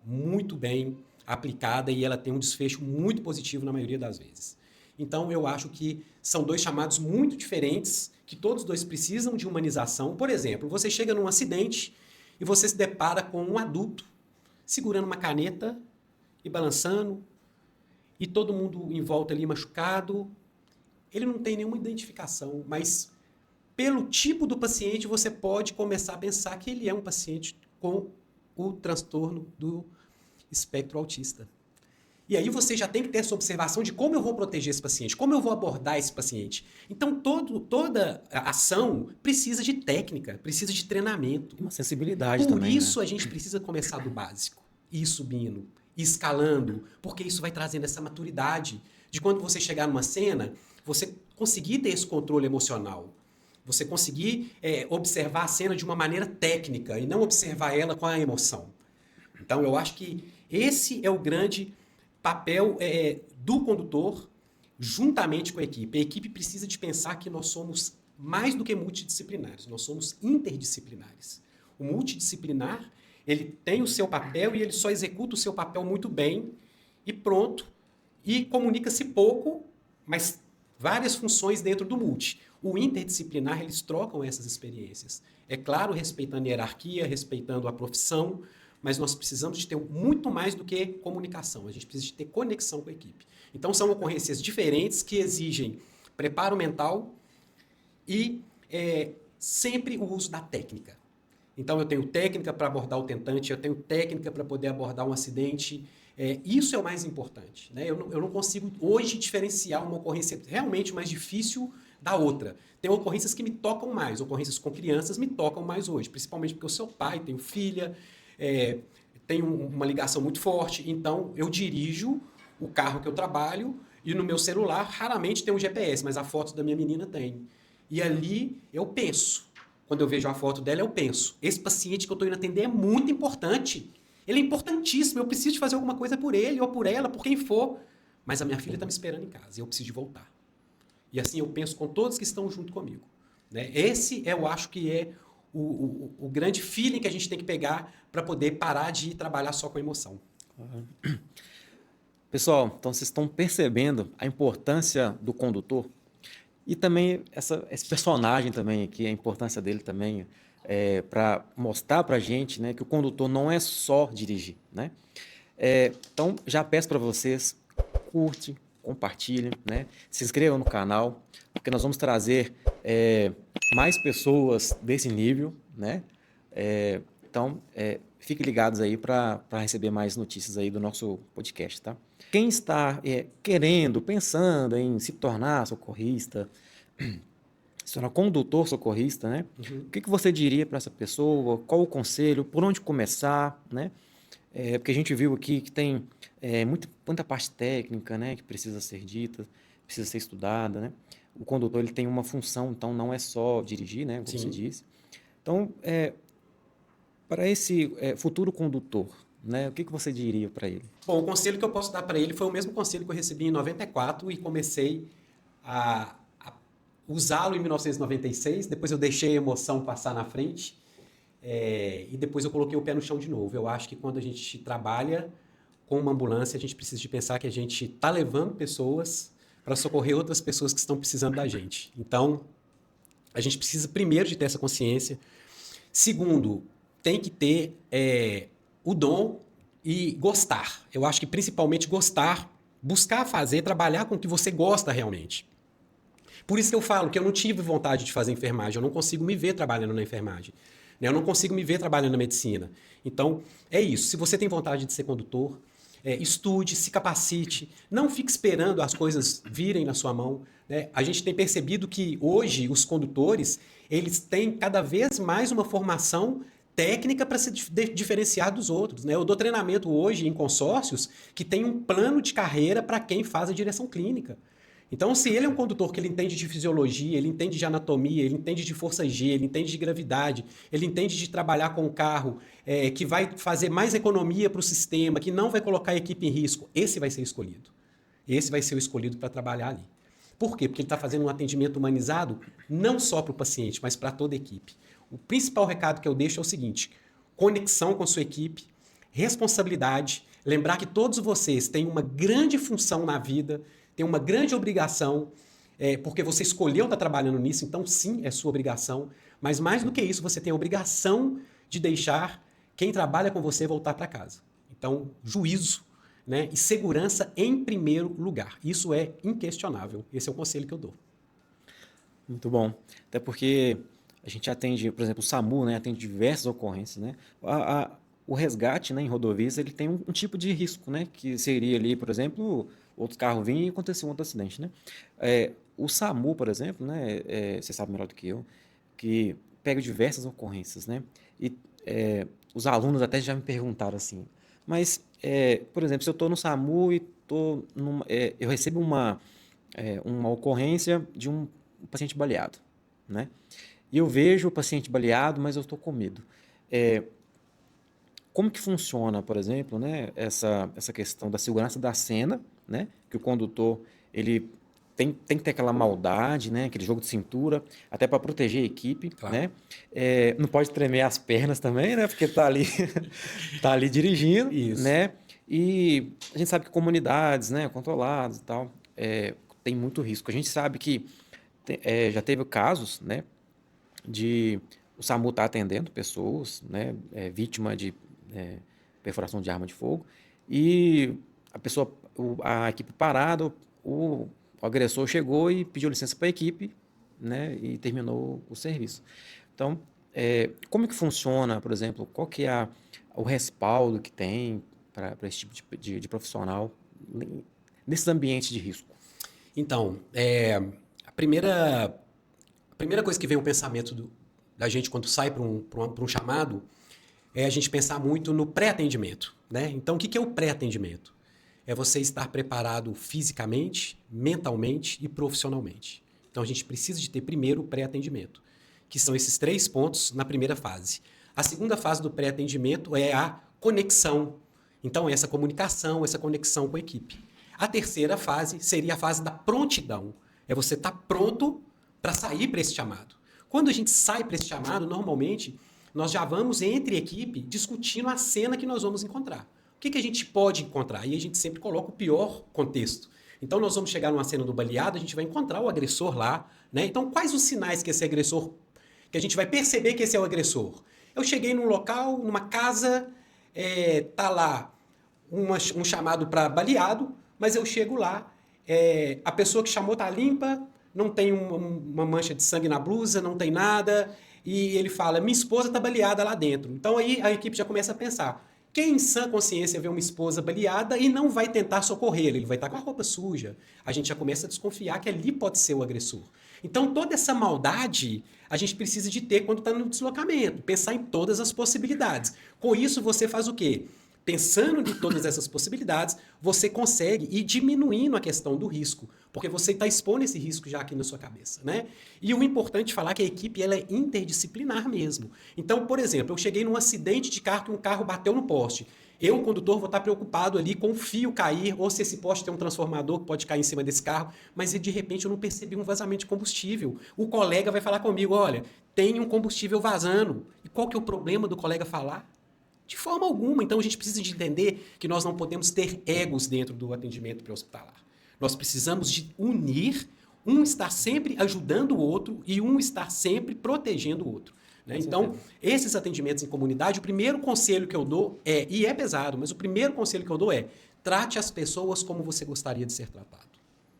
muito bem aplicada e ela tem um desfecho muito positivo na maioria das vezes. Então, eu acho que são 2 chamados muito diferentes, que todos 2 precisam de humanização. Por exemplo, você chega num acidente e você se depara com um adulto segurando uma caneta e balançando, e todo mundo em volta ali machucado. Ele não tem nenhuma identificação, mas pelo tipo do paciente você pode começar a pensar que ele é um paciente com o transtorno do espectro autista. E aí você já tem que ter essa observação de como eu vou proteger esse paciente, como eu vou abordar esse paciente. Então toda ação precisa de técnica, precisa de treinamento. Uma sensibilidade também, Por isso, né? a gente precisa começar do básico, ir subindo, ir escalando, porque isso vai trazendo essa maturidade de quando você chegar numa cena, você conseguir ter esse controle emocional, você conseguir observar a cena de uma maneira técnica e não observar ela com a emoção. Então, eu acho que esse é o grande papel do condutor, juntamente com a equipe. A equipe precisa de pensar que nós somos mais do que multidisciplinares, nós somos interdisciplinares. O multidisciplinar, ele tem o seu papel e ele só executa o seu papel muito bem e pronto, e comunica-se pouco, mas várias funções dentro do multi. O interdisciplinar, eles trocam essas experiências. É claro, respeitando a hierarquia, respeitando a profissão, mas nós precisamos de ter muito mais do que comunicação. A gente precisa de ter conexão com a equipe. Então, são ocorrências diferentes que exigem preparo mental e sempre o uso da técnica. Então, eu tenho técnica para abordar o tentante, eu tenho técnica para poder abordar um acidente. Isso é o mais importante, né? Eu não consigo hoje diferenciar uma ocorrência realmente mais difícil da outra. Tem ocorrências que me tocam mais, ocorrências com crianças me tocam mais hoje, principalmente porque eu sou pai, tenho filha, tenho uma ligação muito forte, então eu dirijo o carro que eu trabalho e no meu celular raramente tem um GPS, mas a foto da minha menina tem. E ali eu penso. Quando eu vejo a foto dela, eu penso, esse paciente que eu estou indo atender é muito importante. Ele é importantíssimo, eu preciso de fazer alguma coisa por ele ou por ela, por quem for. Mas a minha filha está me esperando em casa e eu preciso de voltar. E assim eu penso com todos que estão junto comigo. Né? Esse eu acho que é o grande feeling que a gente tem que pegar para poder parar de trabalhar só com emoção. Pessoal, então vocês estão percebendo a importância do condutor? E também esse personagem também aqui, a importância dele também, para mostrar para a gente, né, que o condutor não é só dirigir. Né? Então, já peço para vocês, curte, compartilhem, né? Se inscrevam no canal, porque nós vamos trazer mais pessoas desse nível. Né? Então, fiquem ligados aí para receber mais notícias aí do nosso podcast. Tá? Quem está querendo, pensando em se tornar socorrista, se tornar condutor socorrista, né? Uhum. O que você diria para essa pessoa? Qual o conselho? Por onde começar? Né? Porque a gente viu aqui que tem muita parte técnica, né, que precisa ser dita, precisa ser estudada. Né? O condutor ele tem uma função, então não é só dirigir, né, como você disse. Então, para esse futuro condutor, né, o que você diria para ele? Bom, o conselho que eu posso dar para ele foi o mesmo conselho que eu recebi em 94 e comecei a usá-lo em 1996. Depois eu deixei a emoção passar na frente e depois eu coloquei o pé no chão de novo. Eu acho que quando a gente trabalha com uma ambulância, a gente precisa de pensar que a gente está levando pessoas para socorrer outras pessoas que estão precisando da gente. Então, a gente precisa primeiro de ter essa consciência. Segundo, tem que ter o dom e gostar. Eu acho que principalmente gostar, buscar fazer, trabalhar com o que você gosta realmente. Por isso que eu falo que eu não tive vontade de fazer enfermagem, eu não consigo me ver trabalhando na enfermagem. Eu não consigo me ver trabalhando na medicina. Então, é isso. Se você tem vontade de ser condutor, estude, se capacite, não fique esperando as coisas virem na sua mão. Né? A gente tem percebido que hoje os condutores, eles têm cada vez mais uma formação técnica para se diferenciar dos outros. Né? Eu dou treinamento hoje em consórcios que tem um plano de carreira para quem faz a direção clínica. Então, se ele é um condutor que ele entende de fisiologia, ele entende de anatomia, ele entende de força G, ele entende de gravidade, ele entende de trabalhar com o carro, que vai fazer mais economia para o sistema, que não vai colocar a equipe em risco, esse vai ser escolhido. Esse vai ser o escolhido para trabalhar ali. Por quê? Porque ele está fazendo um atendimento humanizado não só para o paciente, mas para toda a equipe. O principal recado que eu deixo é o seguinte: conexão com a sua equipe, responsabilidade, lembrar que todos vocês têm uma grande função na vida, tem uma grande obrigação, porque você escolheu estar trabalhando nisso, então sim, é sua obrigação. Mas mais do que isso, você tem a obrigação de deixar quem trabalha com você voltar para casa. Então, juízo, né, e segurança em primeiro lugar. Isso é inquestionável. Esse é o conselho que eu dou. Muito bom. Até porque a gente atende, por exemplo, o SAMU, né, atende diversas ocorrências. Né? O resgate, né, em rodovias ele tem um tipo de risco, né, que seria ali, por exemplo, outro carro vir e acontecer um outro acidente. Né? O SAMU, por exemplo, né, você sabe melhor do que eu, que pega diversas ocorrências. Né? E os alunos até já me perguntaram assim, mas, por exemplo, se eu estou no SAMU e eu recebo uma ocorrência de um paciente baleado, né? E eu vejo o paciente baleado, mas eu estou com medo. Como que funciona, por exemplo, né, essa questão da segurança da cena, né, que o condutor ele tem que ter aquela maldade, né, aquele jogo de cintura, até para proteger a equipe, claro. Né? Não pode tremer as pernas também, né, porque está ali, tá ali dirigindo. Isso. Né? E a gente sabe que comunidades, né, controladas e tal, tem muito risco. A gente sabe que já teve casos, né, de o SAMU estar atendendo pessoas, né, vítima de perfuração de arma de fogo, e a equipe parada, o agressor chegou e pediu licença para a equipe, né, e terminou o serviço. Então, como é que funciona, por exemplo, qual que é o respaldo que tem para esse tipo de profissional nesses ambientes de risco? Então, a primeira coisa que vem o pensamento da gente quando sai para um chamado é a gente pensar muito no pré-atendimento, né? Então, o que é o pré-atendimento? É você estar preparado fisicamente, mentalmente e profissionalmente. Então, a gente precisa de ter primeiro o pré-atendimento, que são esses 3 pontos na primeira fase. A segunda fase do pré-atendimento é a conexão. Então, essa comunicação, essa conexão com a equipe. A terceira fase seria a fase da prontidão. É você estar pronto para sair para esse chamado. Quando a gente sai para esse chamado, normalmente, nós já vamos entre equipe discutindo a cena que nós vamos encontrar. O que a gente pode encontrar? E a gente sempre coloca o pior contexto. Então, nós vamos chegar numa cena do baleado, a gente vai encontrar o agressor lá, né? Então, quais os sinais que esse agressor, que a gente vai perceber que esse é o agressor? Eu cheguei num local, numa casa, tá lá um chamado para baleado, mas eu chego lá, a pessoa que chamou tá limpa, não tem uma mancha de sangue na blusa, não tem nada, e ele fala, minha esposa tá baleada lá dentro. Então aí a equipe já começa a pensar, quem em sã consciência vê uma esposa baleada e não vai tentar socorrer, ele vai estar com a roupa suja. A gente já começa a desconfiar que ali pode ser o agressor. Então toda essa maldade a gente precisa de ter quando está no deslocamento, pensar em todas as possibilidades. Com isso você faz o quê? Pensando em todas essas possibilidades, você consegue ir diminuindo a questão do risco, porque você está expondo esse risco já aqui na sua cabeça, né? E o importante é falar que a equipe ela é interdisciplinar mesmo. Então, por exemplo, eu cheguei num acidente de carro que um carro bateu no poste. Eu, condutor, vou estar preocupado ali com o fio cair, ou se esse poste tem um transformador que pode cair em cima desse carro, mas de repente eu não percebi um vazamento de combustível. O colega vai falar comigo, olha, tem um combustível vazando. E qual que é o problema do colega falar? De forma alguma. Então, a gente precisa de entender que nós não podemos ter egos dentro do atendimento pré-hospitalar. Nós precisamos de unir, um estar sempre ajudando o outro e um estar sempre protegendo o outro. Né? Então, esses atendimentos em comunidade, o primeiro conselho que eu dou e é pesado, mas o primeiro conselho que eu dou trate as pessoas como você gostaria de ser tratado.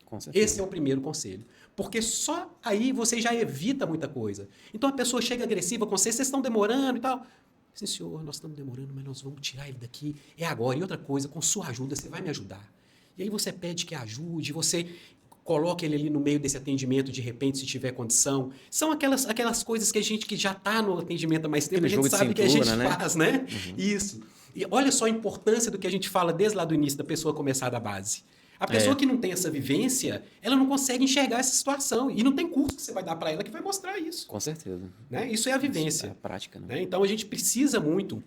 Com certeza. Esse é o primeiro conselho. Porque só aí você já evita muita coisa. Então, a pessoa chega agressiva com vocês estão demorando e tal. Sim, senhor, nós estamos demorando, mas nós vamos tirar ele daqui. É agora. E outra coisa, com sua ajuda, você vai me ajudar. E aí você pede que ajude, você coloca ele ali no meio desse atendimento, de repente, se tiver condição. São aquelas coisas que a gente que já está no atendimento há mais tempo, a gente sabe que a gente faz, né? Uhum. Isso. E olha só a importância do que a gente fala desde lá do início, da pessoa começar da base. A pessoa que não tem essa vivência, ela não consegue enxergar essa situação. E não tem curso que você vai dar para ela que vai mostrar isso. Com certeza. Né? Isso é a vivência. Isso é a prática. Né? Então, a gente precisa muito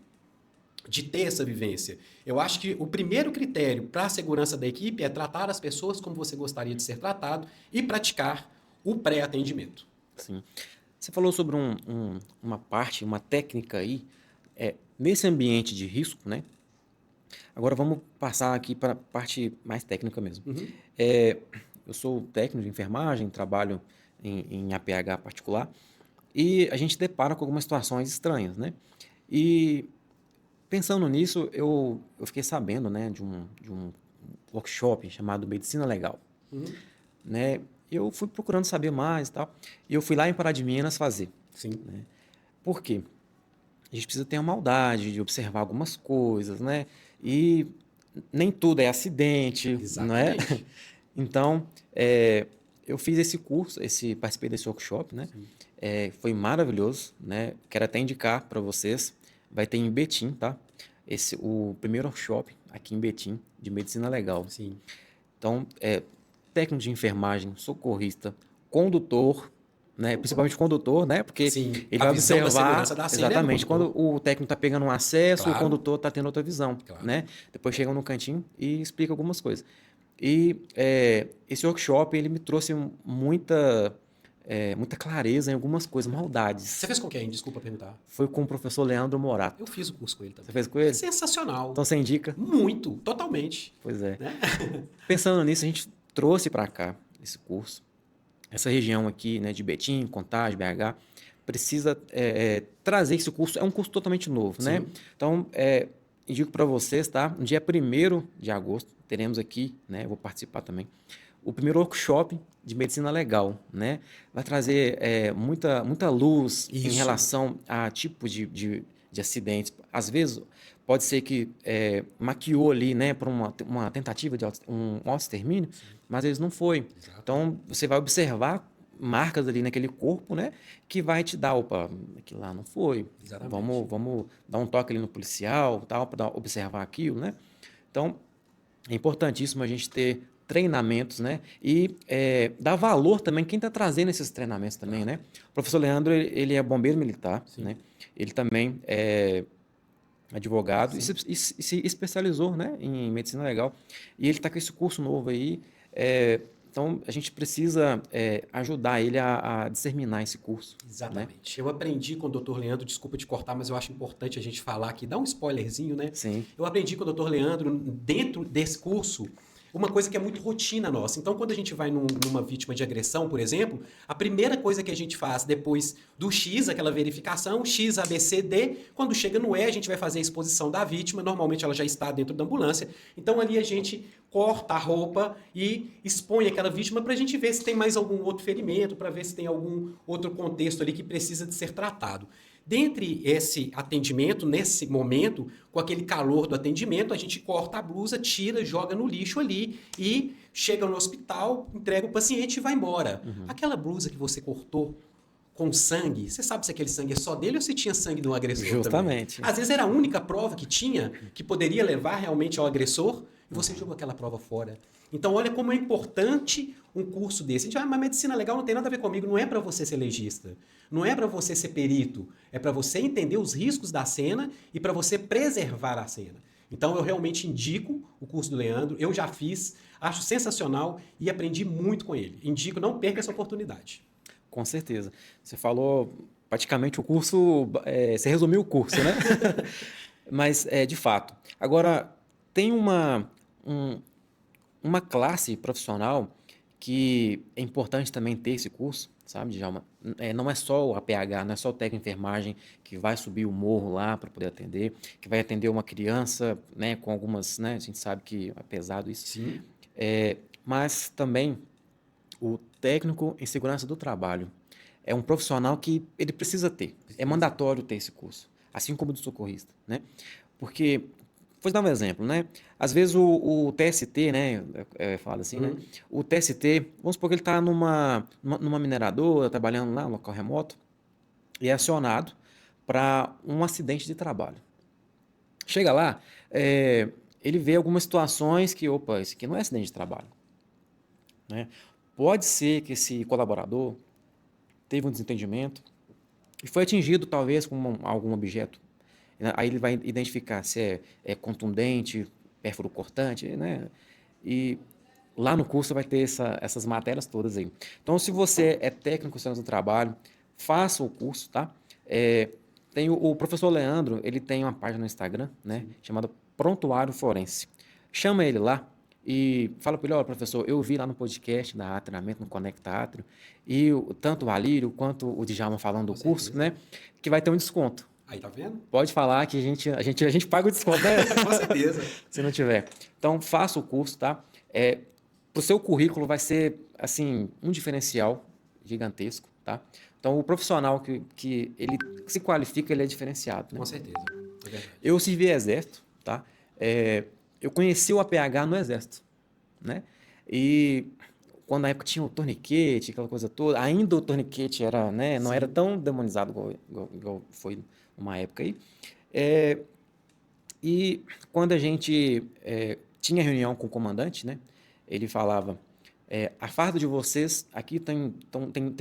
de ter essa vivência. Eu acho que o primeiro critério para a segurança da equipe é tratar as pessoas como você gostaria de ser tratado e praticar o pré-atendimento. Sim. Você falou sobre uma técnica aí, nesse ambiente de risco, né? Agora vamos passar aqui para a parte mais técnica mesmo. Uhum. Eu sou técnico de enfermagem, trabalho em APH particular e a gente depara com algumas situações estranhas, né? E pensando nisso, eu fiquei sabendo, né, de um workshop chamado Medicina Legal. Uhum. Né? Eu fui procurando saber mais e tal, e eu fui lá em Pará de Minas fazer. Sim. Né? Por quê? A gente precisa ter a maldade de observar algumas coisas, né? E nem tudo é acidente, Exatamente. Não é? Então, eu fiz esse curso, participei desse workshop, né? Foi maravilhoso, né? Quero até indicar para vocês, vai ter em Betim, tá? O primeiro workshop aqui em Betim, de Medicina Legal. Sim. Então, técnico de enfermagem, socorrista, condutor, né? Principalmente condutor, né? Porque Sim, ele vai observar da cena exatamente quando o técnico está pegando um acesso, claro. O condutor está tendo outra visão, claro. né? Depois chega no cantinho e explica algumas coisas. E esse workshop ele me trouxe muita clareza em algumas coisas, maldades. Você fez com quem? Desculpa perguntar. Foi com o professor Leandro Morato. Eu fiz o curso com ele também. Você fez com ele? Sensacional. Então você indica? Muito, totalmente. Pois é. Né? Pensando nisso, a gente trouxe para cá esse curso. Essa região aqui, né, de Betim, Contagem, BH, precisa trazer esse curso. É um curso totalmente novo, né? Então, indico para vocês, tá? No dia 1º de agosto, teremos aqui, né? Eu vou participar também, o primeiro workshop de medicina legal, né? Vai trazer muita luz em relação a tipo de acidentes. Às vezes, pode ser que maquiou ali, né, por uma tentativa de um autoextermínio, mas às vezes não foi. Exato. Então, você vai observar marcas ali naquele corpo, né, que vai te dar, opa, aquilo lá não foi. Exatamente. Vamos dar um toque ali no policial, tal, para observar aquilo, né? Então, é importantíssimo a gente ter treinamentos, né? E dar valor também quem está trazendo esses treinamentos também, né? O professor Leandro, ele é bombeiro militar, né? Ele também é advogado e se especializou, né, em medicina legal. E ele está com esse curso novo aí. Então, a gente precisa ajudar ele a disseminar esse curso. Exatamente. Né? Eu aprendi com o Dr. Leandro, desculpa te cortar, mas eu acho importante a gente falar aqui, dar um spoilerzinho, né? Sim. Eu aprendi com o Dr. Leandro, dentro desse curso, uma coisa que é muito rotina nossa. Então, quando a gente vai numa vítima de agressão, por exemplo, a primeira coisa que a gente faz depois do X, aquela verificação, X, A, B, C, D, quando chega no E, a gente vai fazer a exposição da vítima, normalmente ela já está dentro da ambulância. Então, ali a gente corta a roupa e expõe aquela vítima para a gente ver se tem mais algum outro ferimento, para ver se tem algum outro contexto ali que precisa de ser tratado. Dentre esse atendimento, nesse momento, com aquele calor do atendimento, a gente corta a blusa, tira, joga no lixo ali e chega no hospital, entrega o paciente e vai embora. Aquela blusa que você cortou com sangue, você sabe se aquele sangue é só dele ou se tinha sangue do agressor Justamente. também? Às vezes era a única prova que tinha, que poderia levar realmente ao agressor, e você jogou aquela prova fora. Então, olha como é importante um curso desse. A gente, mas medicina legal não tem nada a ver comigo. Não é para você ser legista. Não é para você ser perito. É para você entender os riscos da cena e para você preservar a cena. Então, eu realmente indico o curso do Leandro. Eu já fiz, acho sensacional e aprendi muito com ele. Indico, não perca essa oportunidade. Com certeza. Você falou praticamente o curso, você resumiu o curso, né? Mas, de fato. Agora, tem uma classe profissional que é importante também ter esse curso, sabe, Djalma? Não é só o APH, não é só o técnico de enfermagem que vai subir o morro lá para poder atender, que vai atender uma criança, né, com algumas, né, a gente sabe que é pesado isso. Sim. Mas também o técnico em segurança do trabalho é um profissional que ele precisa ter, é mandatório ter esse curso, assim como o do socorrista, né? Porque vou dar um exemplo, né? Às vezes o TST, né? Fala assim, né? O TST, vamos supor que ele está numa mineradora, trabalhando lá, no local remoto, e é acionado para um acidente de trabalho. Chega lá, ele vê algumas situações que, opa, isso aqui não é acidente de trabalho, né? Pode ser que esse colaborador teve um desentendimento e foi atingido, talvez, com algum objeto. Aí ele vai identificar se é contundente, pérfuro cortante, né? E lá no curso vai ter essas matérias todas aí. Então, se você é técnico em segurança do trabalho, faça o curso, tá? Tem o professor Leandro, ele tem uma página no Instagram, né? Chamada Prontuário Forense. Chama ele lá e fala para ele, olha, professor, eu vi lá no podcast da Treinamento no Conecta Átrio, e tanto o Alírio quanto o Djalma falando do curso, né? Que vai ter um desconto. Aí, tá vendo? Pode falar que a gente paga o desconto, né? Com certeza. Se não tiver. Então, faça o curso, tá? Pro seu currículo vai ser, assim, um diferencial gigantesco, tá? Então, o profissional que ele se qualifica, ele é diferenciado, né? Com certeza. É verdade. Eu servi exército, tá? Eu conheci o APH no exército, né? E quando na época tinha o torniquete, aquela coisa toda, ainda o torniquete era, né, não era tão demonizado igual foi uma época aí. E quando a gente tinha reunião com o comandante, né, ele falava, a farda de vocês, aqui tem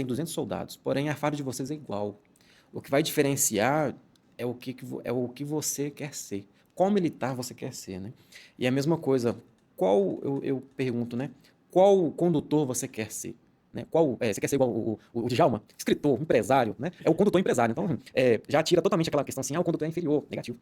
200 soldados, porém a farda de vocês é igual. O que vai diferenciar é o que você quer ser. Qual militar você quer ser, né? E a mesma coisa, eu pergunto, né? Qual condutor você quer ser? Né? Você quer ser igual o Djalma? Escritor, empresário, né? É o condutor empresário. Então, já tira totalmente aquela questão assim, o condutor é inferior, negativo.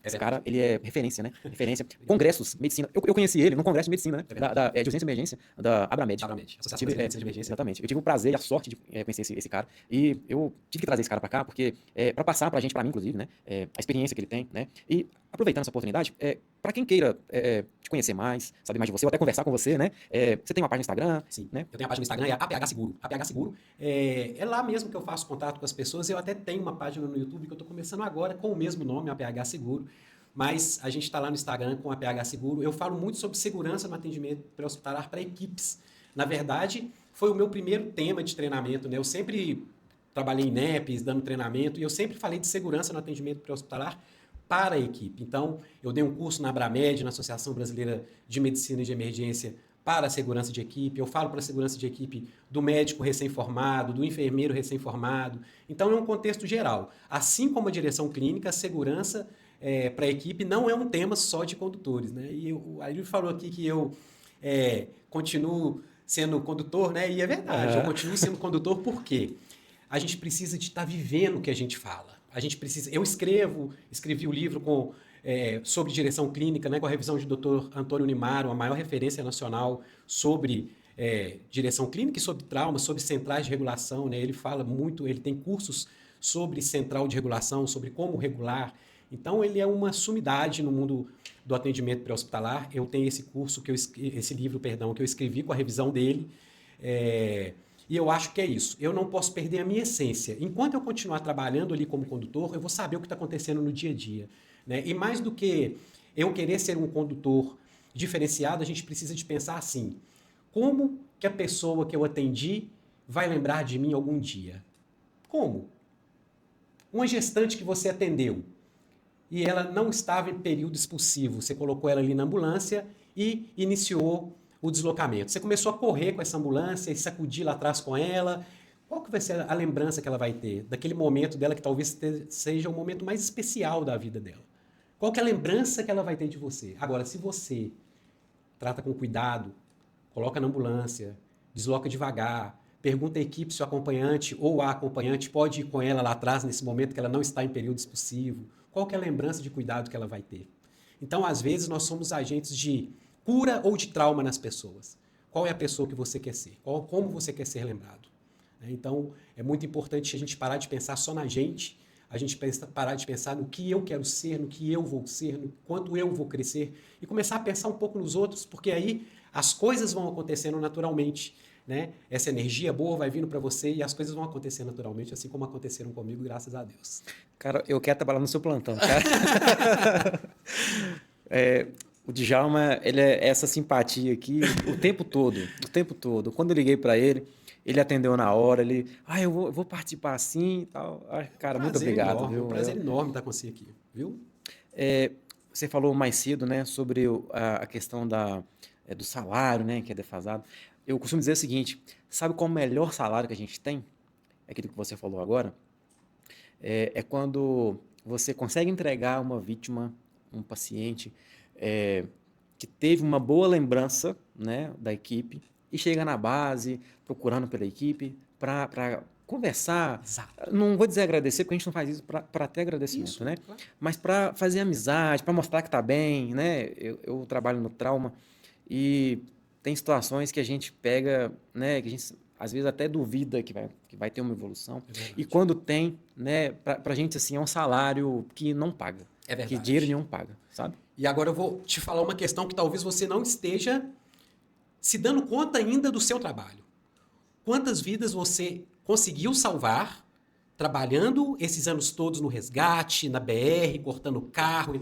Esse cara, ele é referência, né? Referência. Congressos, medicina. Eu conheci ele num congresso de medicina, né? De urgência e emergência, da Abramed. Associação Brasileira de Emergência. Exatamente. Eu tive o prazer e a sorte de conhecer esse cara. E eu tive que trazer esse cara pra cá, porque pra passar pra gente, pra mim, inclusive, né? A experiência que ele tem, né? E aproveitando essa oportunidade, pra quem queira te conhecer mais, saber mais de você, ou até conversar com você, né? Você tem uma página no Instagram? Sim, né? Eu tenho a página no Instagram, é APH Seguro. APH Seguro é lá mesmo que eu faço contato com as pessoas. Eu até tenho uma página no YouTube que eu estou começando agora com o mesmo nome, APH Seguro. Mas a gente está lá no Instagram com APH Seguro. Eu falo muito sobre segurança no atendimento pré-hospitalar para equipes. Na verdade, foi o meu primeiro tema de treinamento, né? Eu sempre trabalhei em NEPs, dando treinamento, e eu sempre falei de segurança no atendimento pré-hospitalar para a equipe. Então, eu dei um curso na Abramed, na Associação Brasileira de Medicina e de Emergência, para a segurança de equipe. Eu falo para a segurança de equipe do médico recém-formado, do enfermeiro recém-formado. Então, é um contexto geral. Assim como a direção clínica, a segurança para a equipe não é um tema só de condutores, né? E o Arilio falou aqui que eu continuo sendo condutor, né? E é verdade, eu continuo sendo condutor porque a gente precisa de estar vivendo o que a gente fala. A gente precisa. Eu escrevi o livro sobre direção clínica, né, com a revisão de Dr. Antônio Nimaro, a maior referência nacional sobre direção clínica e sobre trauma, sobre centrais de regulação, né? Ele fala muito, ele tem cursos sobre central de regulação, sobre como regular. Então, ele é uma sumidade no mundo do atendimento pré-hospitalar. Eu tenho esse livro, que eu escrevi com a revisão dele. E eu acho que é isso. Eu não posso perder a minha essência. Enquanto eu continuar trabalhando ali como condutor, eu vou saber o que está acontecendo no dia a dia, né? E mais do que eu querer ser um condutor diferenciado, a gente precisa de pensar assim: como que a pessoa que eu atendi vai lembrar de mim algum dia? Como? Uma gestante que você atendeu e ela não estava em período expulsivo, você colocou ela ali na ambulância e iniciou o deslocamento. Você começou a correr com essa ambulância e sacudir lá atrás com ela. Qual que vai ser a lembrança que ela vai ter daquele momento dela que talvez seja o momento mais especial da vida dela? Qual que é a lembrança que ela vai ter de você? Agora, se você trata com cuidado, coloca na ambulância, desloca devagar, pergunta à equipe se o acompanhante ou a acompanhante pode ir com ela lá atrás nesse momento que ela não está em período expulsivo, qual que é a lembrança de cuidado que ela vai ter? Então, às vezes, nós somos agentes de cura ou de trauma nas pessoas. Qual é a pessoa que você quer ser? Como você quer ser lembrado? Então, é muito importante a gente parar de pensar só na gente, a gente parar de pensar no que eu quero ser, no que eu vou ser, no quanto eu vou crescer, e começar a pensar um pouco nos outros, porque aí as coisas vão acontecendo naturalmente, né? Essa energia boa vai vindo para você e as coisas vão acontecer naturalmente, assim como aconteceram comigo, graças a Deus. Cara, eu quero trabalhar no seu plantão, cara. O Djalma, ele é essa simpatia aqui o tempo todo, o tempo todo. Quando eu liguei para ele, ele atendeu na hora, eu vou participar assim e tal. Cara, muito obrigado. Enorme, viu? Um prazer enorme estar com você aqui, viu? Você falou mais cedo, né, sobre a questão do salário, né, que é defasado. Eu costumo dizer o seguinte: sabe qual é o melhor salário que a gente tem? É aquilo que você falou agora. É quando você consegue entregar uma vítima, um paciente, que teve uma boa lembrança, né, da equipe e chega na base, procurando pela equipe, para conversar. Exato. Não vou dizer agradecer, porque a gente não faz isso para ter agradecimento, Isso, né? claro. Mas para fazer amizade, para mostrar que está bem, né? Eu trabalho no trauma e tem situações que a gente pega, né, que a gente às vezes até duvida que vai ter uma evolução. E quando tem, né, para a gente assim, é um salário que não paga. É verdade. Que dinheiro nenhum paga, sabe? E agora eu vou te falar uma questão que talvez você não esteja se dando conta ainda do seu trabalho. Quantas vidas você conseguiu salvar trabalhando esses anos todos no resgate, na BR, cortando carro,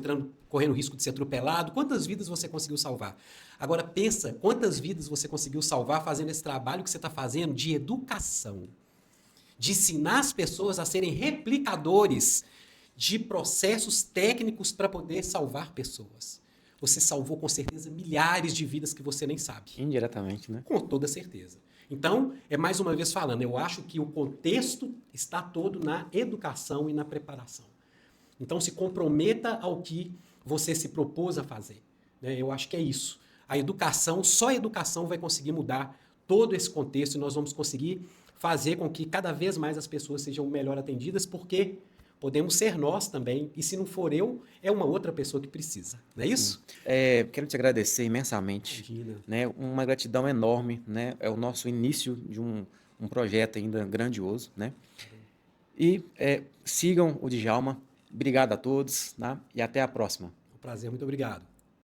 correndo risco de ser atropelado? Quantas vidas você conseguiu salvar? Agora pensa, quantas vidas você conseguiu salvar fazendo esse trabalho que você está fazendo de educação, de ensinar as pessoas a serem replicadores de processos técnicos para poder salvar pessoas. Você salvou com certeza milhares de vidas que você nem sabe. Indiretamente, né? Com toda certeza. Então, mais uma vez falando, eu acho que o contexto está todo na educação e na preparação. Então, se comprometa ao que você se propôs a fazer, né? Eu acho que é isso. Só a educação vai conseguir mudar todo esse contexto e nós vamos conseguir fazer com que cada vez mais as pessoas sejam melhor atendidas, porque podemos ser nós também. E se não for eu, é uma outra pessoa que precisa. Não é isso? Quero te agradecer imensamente. Imagina. Né? Uma gratidão enorme. Né? É o nosso início de um projeto ainda grandioso. Né? E sigam o Djalma. Obrigado a todos, tá? E até a próxima. Um prazer, muito obrigado.